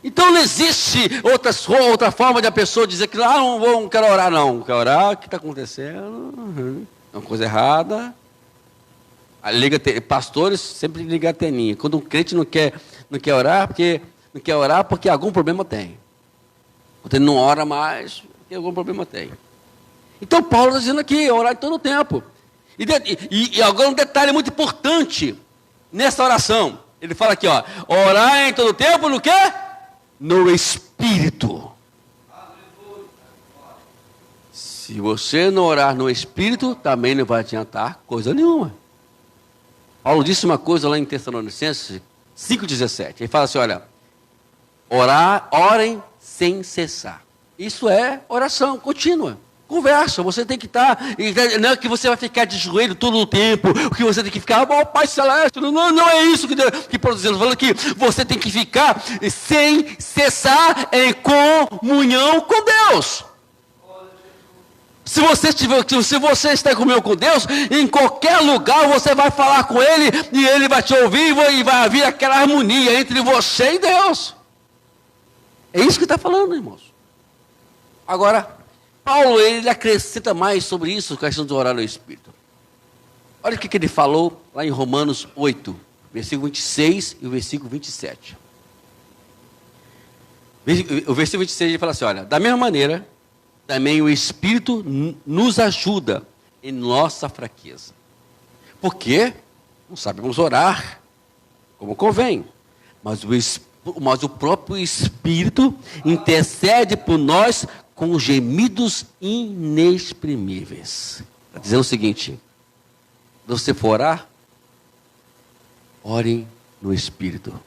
Então não existe outra forma de a pessoa dizer que não quero orar, não. Não quero orar, o que está acontecendo? É uma coisa errada. Pastores sempre ligam a anteninha. Quando um crente não quer orar, porque algum problema tem. Quando ele não ora mais, porque algum problema tem. Então Paulo está dizendo aqui, orar em todo o tempo. E agora um detalhe muito importante nessa oração. Ele fala aqui, orar em todo o tempo no quê? No Espírito. Se você não orar no Espírito, também não vai adiantar coisa nenhuma. Paulo disse uma coisa lá em Tessalonicenses 5,17. Ele fala assim, orem sem cessar. Isso é oração contínua. Conversa, você tem que estar, não é que você vai ficar de joelho todo o tempo, que você tem que ficar, Pai Celeste, não é isso que Paulo está dizendo, falando que você tem que ficar sem cessar em comunhão com Deus. Se você está em comunhão com Deus, em qualquer lugar você vai falar com Ele, e Ele vai te ouvir, e vai haver aquela harmonia entre você e Deus. É isso que está falando, irmãos. Agora, Paulo, ele acrescenta mais sobre isso, a questão de orar no Espírito. Olha o que ele falou lá em Romanos 8, versículo 26 e o versículo 27. O versículo 26 ele fala assim, da mesma maneira, também o Espírito nos ajuda em nossa fraqueza. Porque não sabemos orar como convém, mas o próprio Espírito intercede por nós com gemidos inexprimíveis. Está dizendo o seguinte, quando você for orar, orem no Espírito.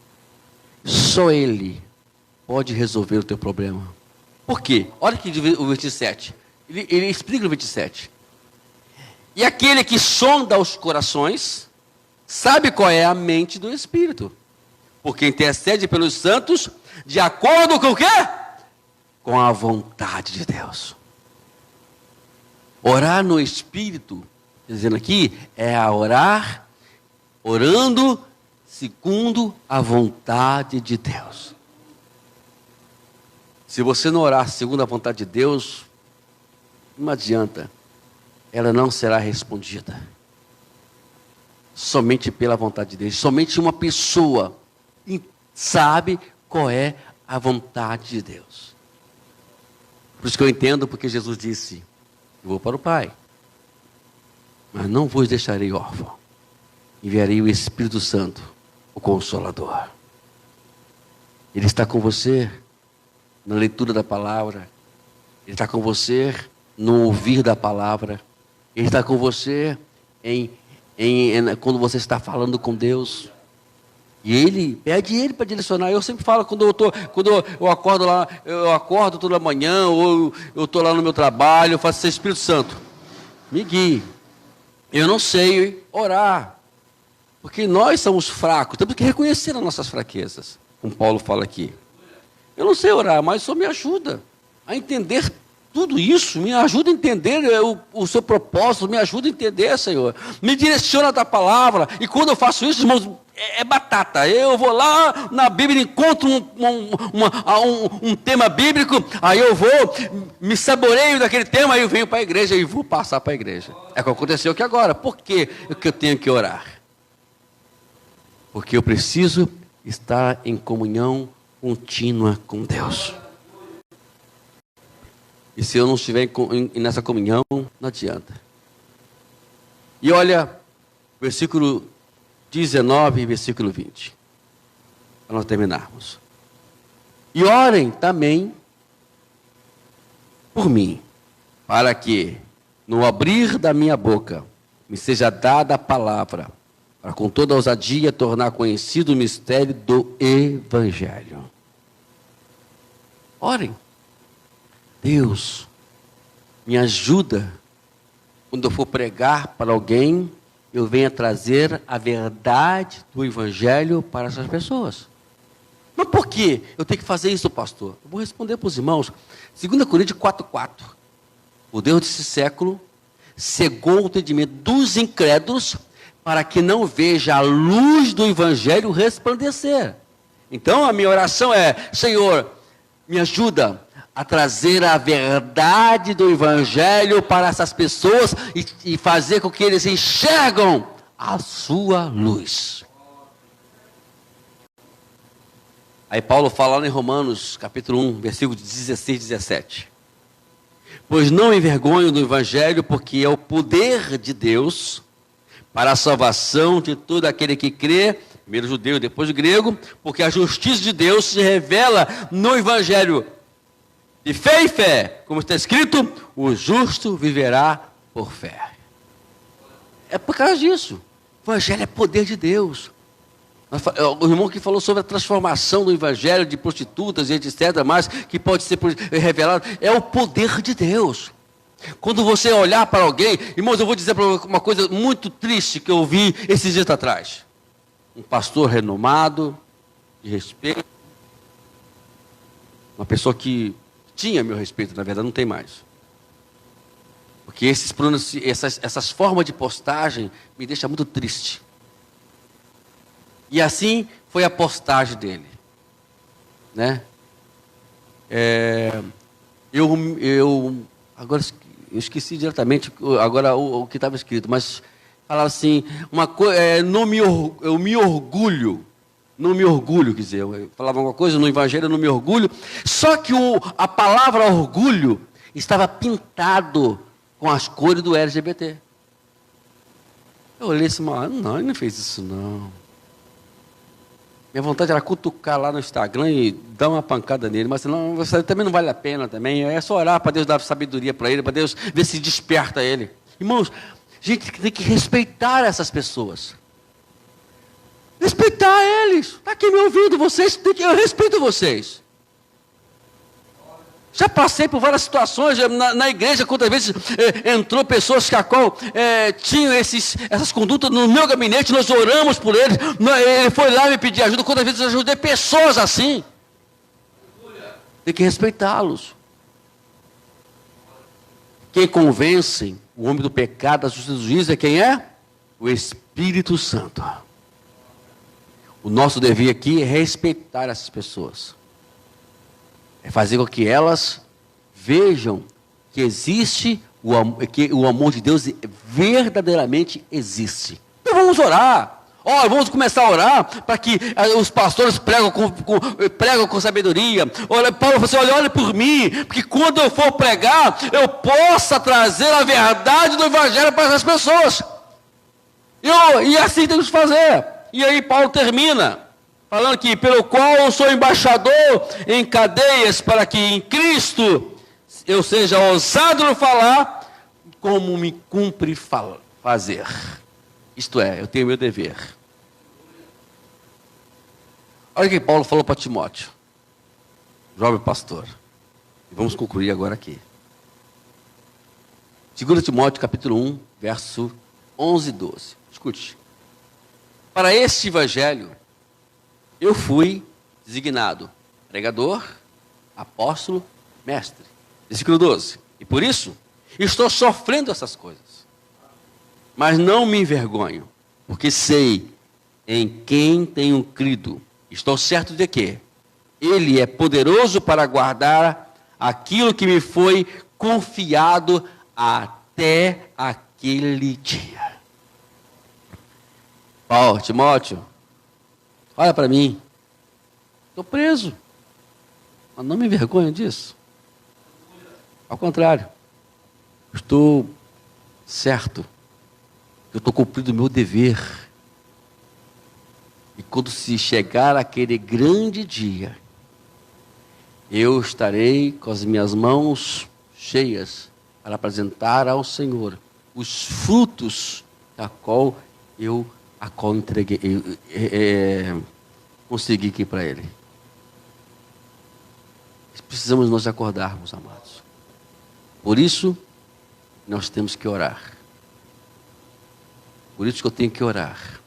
Só Ele pode resolver o teu problema. Por quê? Olha aqui o 27. Ele explica no 27. E aquele que sonda os corações, sabe qual é a mente do Espírito. Porque intercede pelos santos, de acordo com o quê? Com a vontade de Deus. Orar no Espírito, dizendo aqui, é orando segundo a vontade de Deus. Se você não orar segundo a vontade de Deus, não adianta, ela não será respondida. Somente pela vontade de Deus. Somente uma pessoa sabe qual é a vontade de Deus. Por isso que eu entendo porque Jesus disse, eu vou para o Pai, mas não vos deixarei órfão. Enviarei o Espírito Santo, o Consolador. Ele está com você na leitura da palavra, Ele está com você no ouvir da palavra, Ele está com você quando você está falando com Deus, e Ele pede Ele para direcionar. Eu sempre falo, quando eu acordo lá, eu acordo toda manhã, ou eu estou lá no meu trabalho, eu faço Espírito Santo, me guie. Eu não sei orar, porque nós somos fracos, temos que reconhecer as nossas fraquezas, como Paulo fala aqui. Eu não sei orar, mas o Senhor me ajuda a entender tudo isso, me ajuda a entender o seu propósito, me ajuda a entender, Senhor. Me direciona da palavra, e quando eu faço isso, irmãos, é batata. Eu vou lá na Bíblia, encontro um tema bíblico, aí eu vou, me saboreio daquele tema, aí eu venho para a igreja e vou passar para a igreja. É o que aconteceu aqui agora. Por que eu tenho que orar? Porque eu preciso estar em comunhão contínua com Deus. E se eu não estiver nessa comunhão, não adianta. E olha, versículo 19 e versículo 20. Para nós terminarmos. E orem também por mim, para que, no abrir da minha boca, me seja dada a palavra, para com toda ousadia tornar conhecido o mistério do Evangelho. Orem. Deus, me ajuda quando eu for pregar para alguém, eu venha trazer a verdade do Evangelho para essas pessoas. Mas por que eu tenho que fazer isso, pastor? Eu vou responder para os irmãos. 2 Coríntios 4,4. O Deus desse século cegou o entendimento dos incrédulos para que não veja a luz do Evangelho resplandecer. Então a minha oração é: Senhor, me ajuda a trazer a verdade do Evangelho para essas pessoas e fazer com que eles enxergam a sua luz. Aí Paulo fala lá em Romanos, capítulo 1, versículos 16 e 17. Pois não me envergonho do Evangelho, porque é o poder de Deus para a salvação de todo aquele que crê, primeiro o judeu e depois o grego, porque a justiça de Deus se revela no Evangelho. De fé em fé, como está escrito, o justo viverá por fé. É por causa disso. O Evangelho é poder de Deus. O irmão que falou sobre a transformação do Evangelho de prostitutas e etc., mas que pode ser revelado, é o poder de Deus. Quando você olhar para alguém, irmãos, eu vou dizer uma coisa muito triste que eu vi esses dias atrás. Um pastor renomado, de respeito, uma pessoa que tinha meu respeito, na verdade não tem mais. Porque essas formas de postagem me deixam muito triste. E assim foi a postagem dele, né? Agora eu esqueci diretamente agora o que estava escrito, mas falava assim, eu me orgulho, quer dizer, eu falava uma coisa no Evangelho, eu não me orgulho, só que a palavra orgulho estava pintado com as cores do LGBT. Eu olhei assim, não, ele não fez isso não. Minha vontade era cutucar lá no Instagram e dar uma pancada nele, mas não, você também não vale a pena também. É só orar para Deus dar sabedoria para ele, para Deus ver se desperta ele. Irmãos, a gente tem que respeitar essas pessoas. Respeitar eles. Está aqui me ouvindo, eu respeito vocês. Já passei por várias situações na igreja, quantas vezes entrou pessoas que tinham essas condutas no meu gabinete, nós oramos por eles, ele foi lá me pedir ajuda, quantas vezes eu ajudei pessoas assim. Tem que respeitá-los. Quem convence o homem do pecado, da justiça do juízo, é quem é? O Espírito Santo. O nosso dever aqui é respeitar essas pessoas. É fazer com que elas vejam que existe, que o amor de Deus verdadeiramente existe. Então vamos orar. Vamos começar a orar para que os pastores pregam com sabedoria. Paulo falou assim, olha por mim, porque quando eu for pregar, eu possa trazer a verdade do Evangelho para as pessoas. E assim temos que fazer. E aí Paulo termina falando que, pelo qual eu sou embaixador em cadeias, para que em Cristo eu seja ousado no falar, como me cumpre fazer. Isto é, eu tenho meu dever. Olha o que Paulo falou para Timóteo, jovem pastor. E vamos concluir agora aqui. 2 Timóteo, capítulo 1, verso 11 e 12. Escute. Para este evangelho, eu fui designado pregador, apóstolo, mestre. Versículo 12. E por isso, estou sofrendo essas coisas. Mas não me envergonho, porque sei em quem tenho crido. Estou certo de que Ele é poderoso para guardar aquilo que me foi confiado até aquele dia. Timóteo, olha para mim, estou preso, mas não me envergonho disso. Ao contrário, estou certo que eu estou cumprindo o meu dever. E quando se chegar aquele grande dia, eu estarei com as minhas mãos cheias para apresentar ao Senhor os frutos da qual eu a qual entreguei, consegui aqui para Ele. Precisamos nos acordarmos, amados. Por isso, nós temos que orar. Por isso que eu tenho que orar.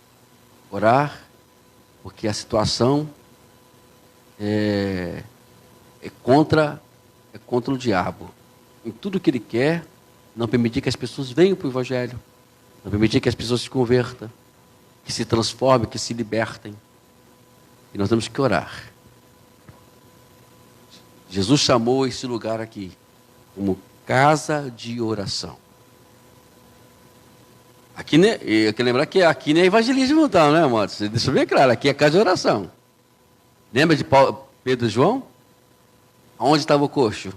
Orar, porque a situação é contra o diabo. Em tudo que ele quer, não permitir que as pessoas venham para o Evangelho. Não permitir que as pessoas se convertam, que se transformem, que se libertem. E nós temos que orar. Jesus chamou esse lugar aqui como casa de oração. Aqui, né? Eu quero lembrar que aqui não é evangelismo, não, né, amados? Deixa bem claro, aqui é casa de oração. Lembra de Pedro e João? Onde estava o coxo?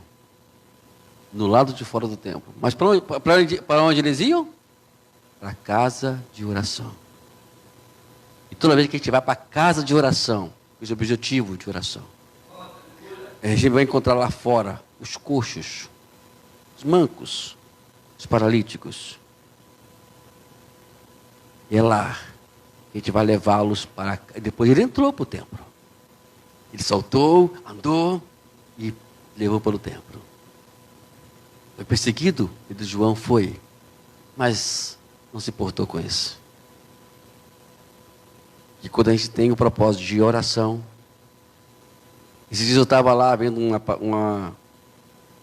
No lado de fora do templo. Mas para onde eles iam? Para a casa de oração. E toda vez que a gente vai para a casa de oração, esse é o objetivo de oração. A gente vai encontrar lá fora os coxos, os mancos, os paralíticos. E é lá que a gente vai levá-los para... Depois ele entrou para o templo. Ele saltou, andou e levou para o templo. Foi perseguido, Pedro e João foi, mas não se importou com isso. E quando a gente tem o propósito de oração... Esses dias eu estava lá vendo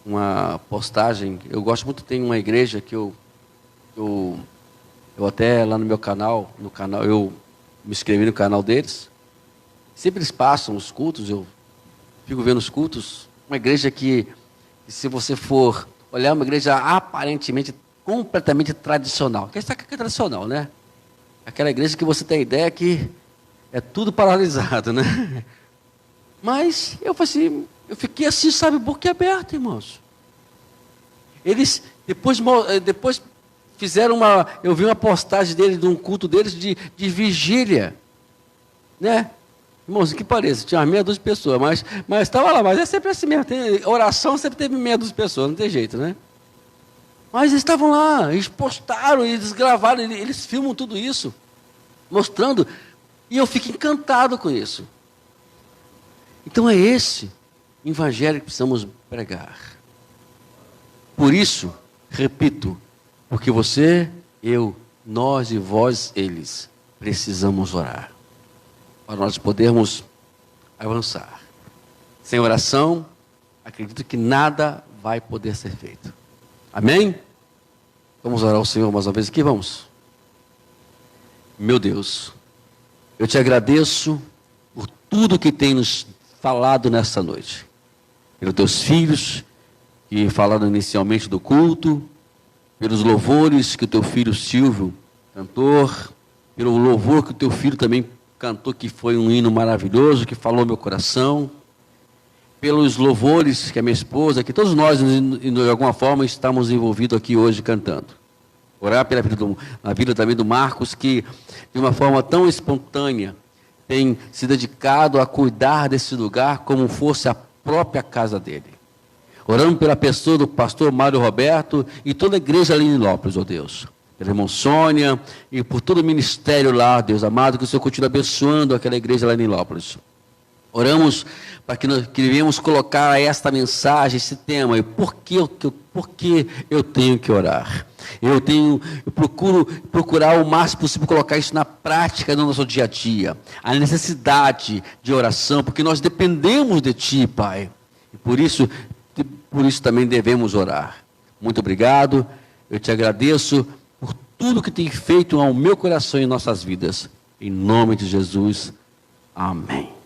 uma postagem. Eu gosto muito, tem uma igreja que eu até lá no meu canal, eu me inscrevi no canal deles. Sempre eles passam os cultos, eu fico vendo os cultos. Uma igreja que se você for olhar, uma igreja aparentemente completamente tradicional. Que é tradicional, né? Aquela igreja que você tem a ideia que é tudo paralisado, né? Mas eu fiquei assim, sabe, boquiaberto, irmãos. Eles depois fizeram eu vi uma postagem deles, de um culto deles de vigília, né? Irmãos, que pareça, tinha meia dúzia de pessoas, mas estava lá, mas é sempre assim mesmo, oração sempre teve meia dúzia de pessoas, não tem jeito, né? Mas eles estavam lá, eles postaram, eles gravaram, eles filmam tudo isso, mostrando, e eu fico encantado com isso. Então é esse evangelho que precisamos pregar. Por isso, repito, porque você, eu, nós e vós, eles, precisamos orar. Para nós podermos avançar. Sem oração, acredito que nada vai poder ser feito. Amém? Vamos orar ao Senhor mais uma vez aqui, vamos? Meu Deus, eu te agradeço por tudo que tem nos falado nesta noite, pelos teus filhos que falaram inicialmente do culto, pelos louvores que o teu filho Silvio, cantor, pelo louvor que o teu filho também cantou, que foi um hino maravilhoso, que falou meu coração, pelos louvores que a minha esposa, que todos nós de alguma forma estamos envolvidos aqui hoje cantando. Orar pela vida na vida também do Marcos, que de uma forma tão espontânea tem se dedicado a cuidar desse lugar como fosse a própria casa dele. Orando pela pessoa do pastor Mário Roberto e toda a igreja ali em Nilópolis, ó Deus. Pela irmã Sônia e por todo o ministério lá, Deus amado, que o Senhor continue abençoando aquela igreja lá em Nilópolis. Oramos para que nós queríamos colocar esta mensagem, esse tema, e por que eu tenho que orar? Eu procuro procurar o máximo possível colocar isso na prática no nosso dia a dia. A necessidade de oração, porque nós dependemos de Ti, Pai. E por isso também devemos orar. Muito obrigado. Eu te agradeço por tudo que tem feito ao meu coração e em nossas vidas. Em nome de Jesus. Amém.